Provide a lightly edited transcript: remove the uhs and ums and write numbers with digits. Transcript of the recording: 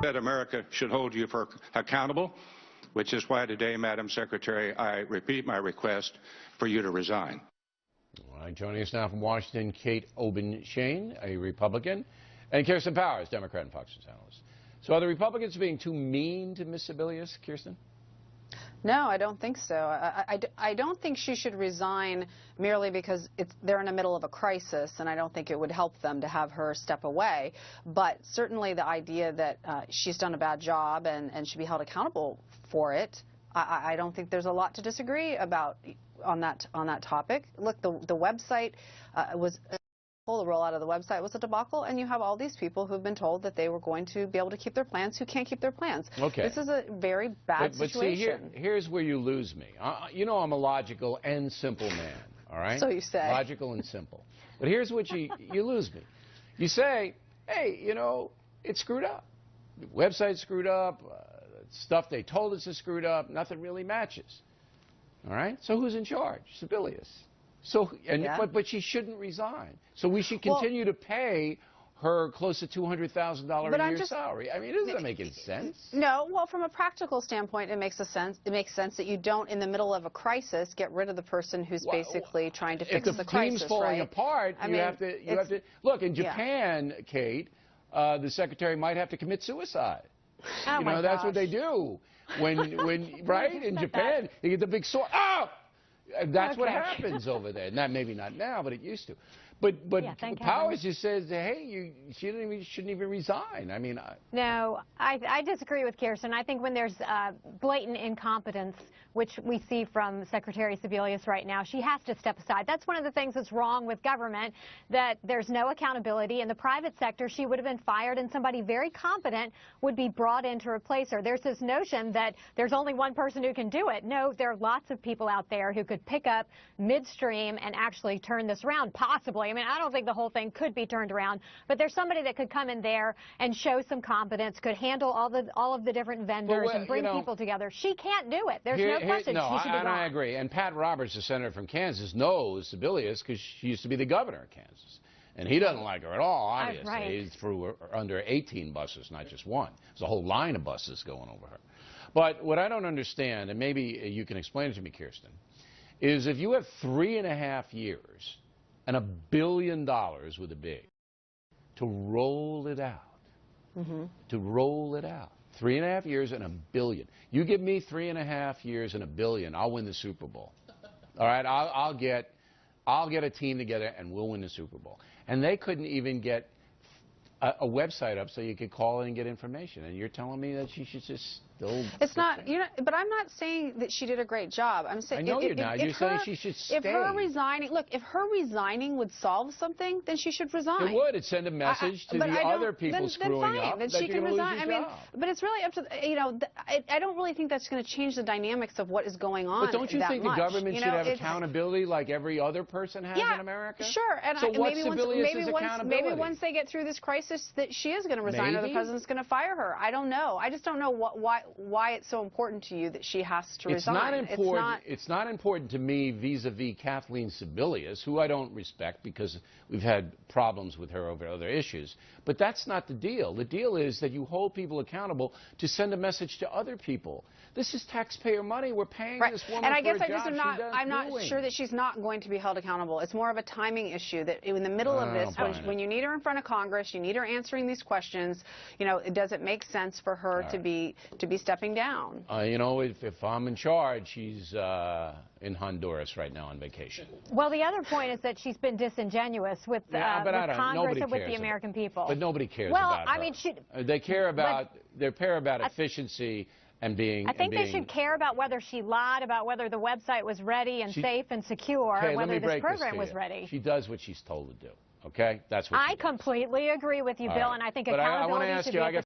that America should hold you accountable, which is why today, Madam Secretary, I repeat my request for you to resign. All right, joining us now from Washington, Kate Obenshain, a Republican, and Kirsten Powers, Democrat and Fox News analyst. So are the Republicans being too mean to Ms. Sebelius, Kirsten? No, I don't think so. I don't think she should resign merely because they're in the middle of a crisis, and I don't think it would help them to have her step away. But certainly the idea that she's done a bad job and should be held accountable for it, I don't think there's a lot to disagree about on that topic. Look, the website was... The rollout of the website was a debacle, and you have all these people who've been told that they were going to be able to keep their plans who can't keep their plans. Okay. This is a very bad situation. But see, here's where you lose me. You know I'm a logical and simple man, all right? So you say. Logical and simple. But here's what you lose me. You say, hey, you know, it's screwed up. The website's screwed up. Stuff they told us is screwed up. Nothing really matches. All right? So who's in charge? Sebelius. So, but she shouldn't resign. So we should continue to pay her close to $200,000 a year salary. I mean, doesn't that make any sense? No. Well, from a practical standpoint, it makes sense that you don't, in the middle of a crisis, get rid of the person who's basically trying to fix the crisis. If the team's falling apart, you have to look. In Japan, Kate, the secretary might have to commit suicide. Oh, you know, that's what they do when right in Japan, you get the big sword. Oh! That's what happens over there. Maybe not now, but it used to. But Powers just says, hey, she shouldn't even resign. I mean, no, I disagree with Kirsten. I think when there's blatant incompetence, which we see from Secretary Sebelius right now, she has to step aside. That's one of the things that's wrong with government, that there's no accountability. In the private sector, she would have been fired and somebody very competent would be brought in to replace her. There's this notion that there's only one person who can do it. No, there are lots of people out there who could pick up midstream and actually turn this around, possibly. I mean, I don't think the whole thing could be turned around, but there's somebody that could come in there and show some competence, could handle all of the different vendors and bring people together. She can't do it. There's no question she should be gone. I agree. And Pat Roberts, the senator from Kansas, knows Sebelius because she used to be the governor of Kansas. And he doesn't like her at all, obviously. Right. He threw her under 18 buses, not just one. There's a whole line of buses going over her. But what I don't understand, and maybe you can explain it to me, Kirsten, is if you have 3.5 years and $1 billion with a big to roll it out, to roll it out. 3.5 years and $1 billion. You give me 3.5 years and $1 billion, I'll win the Super Bowl. All right, I'll get a team together and we'll win the Super Bowl. And they couldn't even get a website up so you could call in and get information. And you're telling me that she should just still... It's not, you know, but I'm not saying that she did a great job. I'm saying... I know you're not. You're saying she should stay. If her resigning... Look, if her resigning would solve something, then she should resign. It would. It'd send a message to the other people screwing up then she can resign. I mean, but it's really up to, you know, I don't really think that's going to change the dynamics of what is going on. But don't you think the government should have accountability like every other person has in America? Sure. And so what's Sebelius' accountability? Maybe once they get through this crisis, that she is going to resign or the president's going to fire her. I don't know. I just don't know why it's so important to you that she has to resign. It's not important to me vis-a-vis Kathleen Sebelius, who I don't respect because we've had problems with her over other issues. But that's not the deal. The deal is that you hold people accountable to send a message to other people. This is taxpayer money. We're paying this woman and I guess for a I'm job not sure that she's not going to be held accountable. It's more of a timing issue that in the middle of this, when you need her in front of Congress, you need her answering these questions, you know, does it make sense for her to be stepping down? You know, if I'm in charge, she's in Honduras right now on vacation. Well, the other point is that she's been disingenuous with Congress and with the American people. But nobody cares about her. I mean, they care about efficiency and being. I think they should care about whether she lied, about whether the website was ready and safe and secure, and whether this program was ready. She does what she's told to do. Okay, that's what I completely agree with you, Bill, and I think accountability should be at the top.